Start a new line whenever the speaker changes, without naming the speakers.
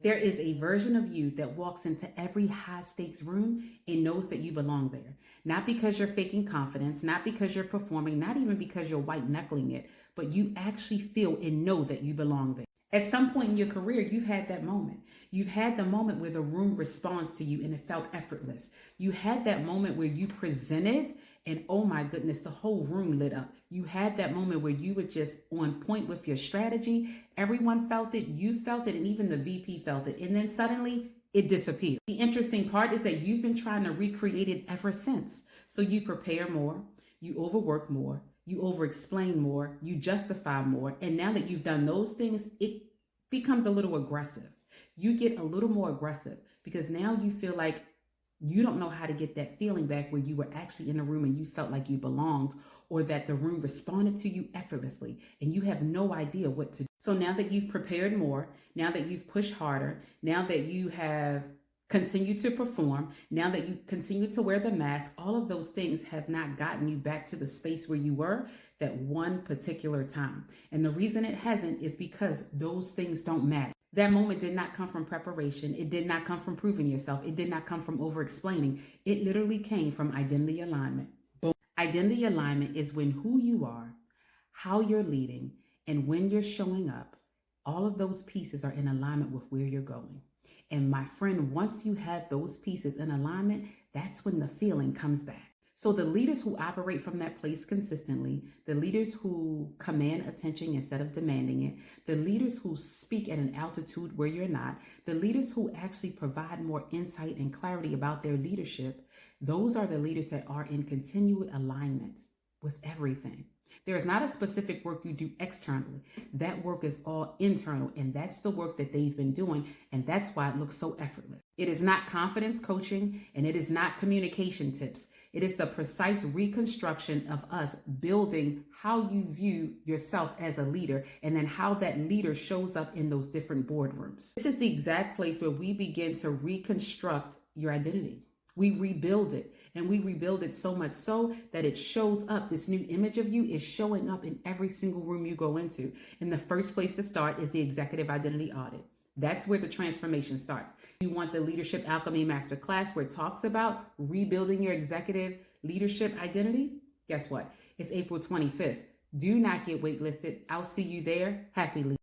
There is a version of you that walks into every high stakes room and knows that you belong there. Not because you're faking confidence, not because you're performing, not even because you're white knuckling it, but you actually feel and know that you belong there. At some point in your career, you've had that moment. You've had the moment where the room responds to you and it felt effortless. You had that moment where you presented and oh my goodness, the whole room lit up. You had that moment where you were just on point with your strategy. Everyone felt it, you felt it, and even the VP felt it. And then suddenly it disappeared. The interesting part is that you've been trying to recreate it ever since. So you prepare more, you overwork more, you over-explain more, you justify more. And now that you've done those things, it becomes a little aggressive. You get a little more aggressive because now you feel like you don't know how to get that feeling back where you were actually in a room and you felt like you belonged, or that the room responded to you effortlessly and you have no idea what to do. So now that you've prepared more, now that you've pushed harder, now that you have continued to perform, now that you continue to wear the mask, all of those things have not gotten you back to the space where you were that one particular time. And the reason it hasn't is because those things don't matter. That moment did not come from preparation. It did not come from proving yourself. It did not come from over-explaining. It literally came from identity alignment. Boom. Identity alignment is when who you are, how you're leading, and when you're showing up, all of those pieces are in alignment with where you're going. And my friend, once you have those pieces in alignment, that's when the feeling comes back. So the leaders who operate from that place consistently, the leaders who command attention instead of demanding it, the leaders who speak at an altitude where you're not, the leaders who actually provide more insight and clarity about their leadership, those are the leaders that are in continual alignment with everything. There is not a specific work you do externally. That work is all internal, and that's the work that they've been doing, and that's why it looks so effortless. It is not confidence coaching, and it is not communication tips. It is the precise reconstruction of us building how you view yourself as a leader, and then how that leader shows up in those different boardrooms. This is the exact place where we begin to reconstruct your identity. We rebuild it, and we rebuild it so much so that it shows up. This new image of you is showing up in every single room you go into. And the first place to start is the executive identity audit. That's where the transformation starts. You want the Leadership Alchemy Masterclass where it talks about rebuilding your executive leadership identity? Guess what? It's April 25th. Do not get waitlisted. I'll see you there. Happy leading.